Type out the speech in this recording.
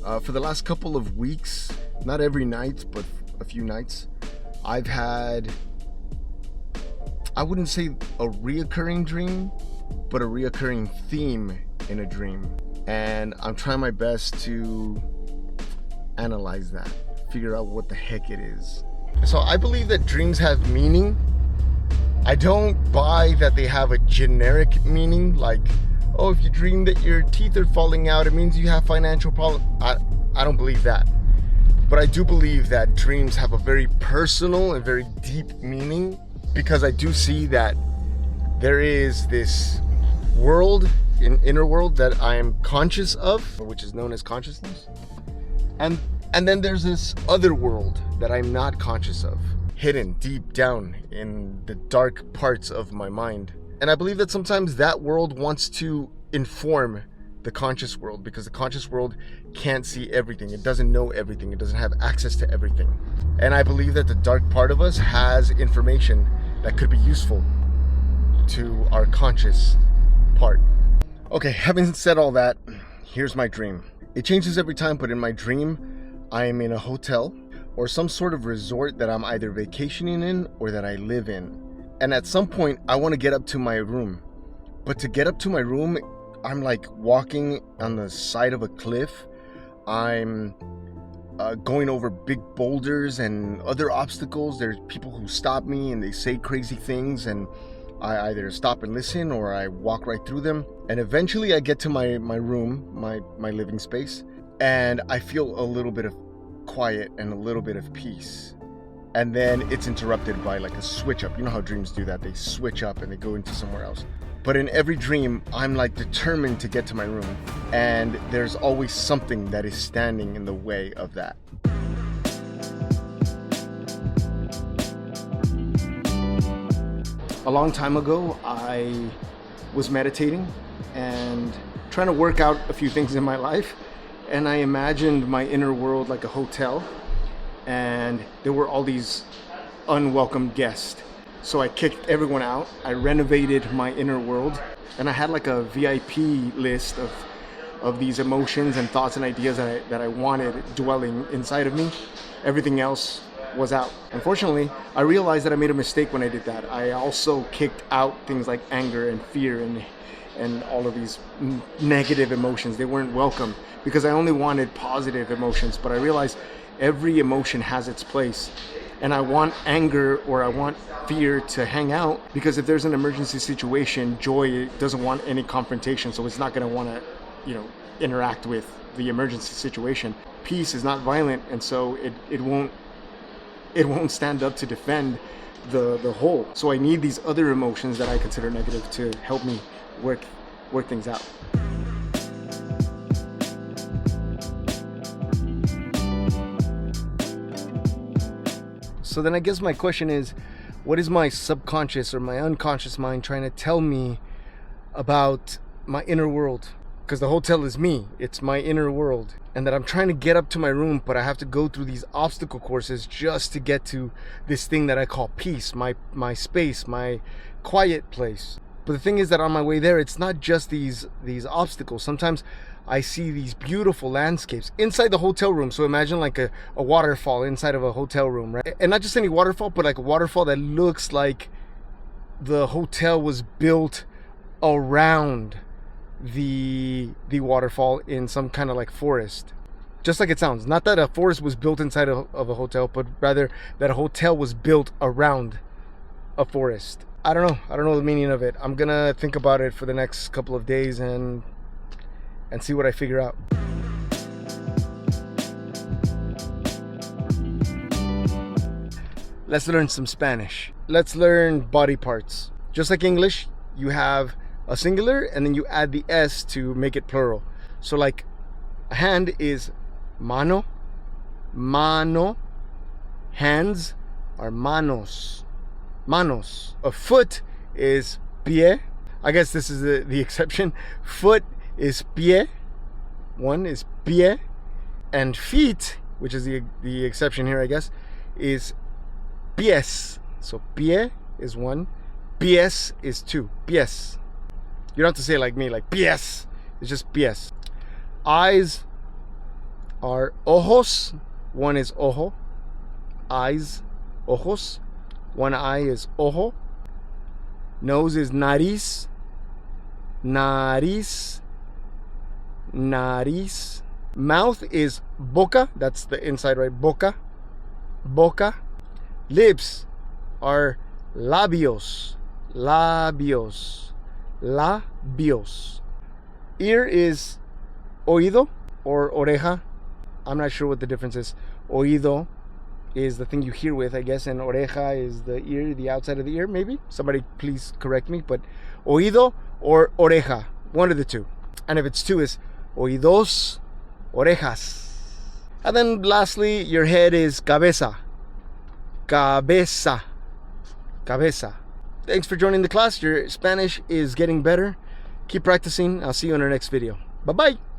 For the last couple of weeks, not every night, but a few nights, I've had, I wouldn't say a reoccurring dream, but a reoccurring theme in a dream. And I'm trying my best to analyze that, figure out what the heck it is. So I believe that dreams have meaning. I don't buy that they have a generic meaning, like, oh, if you dream that your teeth are falling out, it means you have financial problems. I don't believe that. But I do believe that dreams have a very personal and very deep meaning, because I do see that there is this world, an inner world that I am conscious of, which is known as consciousness. And then there's this other world that I'm not conscious of, hidden deep down in the dark parts of my mind. And I believe that sometimes that world wants to inform the conscious world, because the conscious world can't see everything. It doesn't know everything. It doesn't have access to everything. And I believe that the dark part of us has information that could be useful to our conscious part. Okay, having said all that, here's my dream. It changes every time, but in my dream, I am in a hotel or some sort of resort that I'm either vacationing in or that I live in. And at some point, I want to get up to my room. But to get up to my room, I'm like walking on the side of a cliff. I'm going over big boulders and other obstacles. There's people who stop me and they say crazy things, and I either stop and listen or I walk right through them. And eventually I get to my room, my living space, and I feel a little bit of quiet and a little bit of peace. And then it's interrupted by like a switch up. You know how dreams do that? They switch up and they go into somewhere else. But in every dream, I'm like determined to get to my room. And there's always something that is standing in the way of that. A long time ago, I was meditating and trying to work out a few things in my life. And I imagined my inner world like a hotel. And there were all these unwelcome guests. So I kicked everyone out. I renovated my inner world, and I had like a VIP list of these emotions and thoughts and ideas that I wanted dwelling inside of me. Everything else was out. Unfortunately, I realized that I made a mistake when I did that. I also kicked out things like anger and fear and all of these negative emotions. They weren't welcome because I only wanted positive emotions, but I realized every emotion has its place. And I want anger or I want fear to hang out, because if there's an emergency situation, joy doesn't want any confrontation, so it's not going to want to, interact with the emergency situation. Peace is not violent, and so it won't stand up to defend the whole. So I need these other emotions that I consider negative to help me work things out. So then I guess my question is, what is my subconscious or my unconscious mind trying to tell me about my inner world? Because the hotel is me, it's my inner world. And that I'm trying to get up to my room, but I have to go through these obstacle courses just to get to this thing that I call peace, my space, my quiet place. But the thing is that on my way there, it's not just these obstacles. Sometimes I see these beautiful landscapes inside the hotel room. So imagine like a waterfall inside of a hotel room, right? And not just any waterfall, but like a waterfall that looks like the hotel was built around the waterfall in some kind of like forest. Just like it sounds. Not that a forest was built inside of a hotel, but rather that a hotel was built around a forest. I don't know the meaning of it. I'm gonna think about it for the next couple of days and see what I figure out. Let's learn some Spanish. Let's learn body parts. Just like English, you have a singular and then you add the S to make it plural. So like a hand is mano, mano. Hands are manos, manos. A foot is pie. I guess this is the exception. Foot is pie. One is pie. And feet, which is the exception here, I guess, is pies. So pie is one, pies is two. Pies. You don't have to say it like me, like pies. It's just pies. Eyes are ojos. One is ojo. Eyes, ojos. One eye is ojo. Nose is nariz. Nariz. Nariz. Mouth is boca. That's the inside, right? Boca. Boca. Lips are labios. Labios. Labios. Ear is oído or oreja. I'm not sure what the difference is. Oído is the thing you hear with, I guess, and oreja is the ear, the outside of the ear, maybe. Somebody please correct me, but oído or oreja, one of the two. And if it's two, is oídos, orejas. And then lastly, your head is cabeza. Cabeza. Cabeza. Thanks for joining the class. Your Spanish is getting better. Keep practicing. I'll see you in our next video. Bye-bye.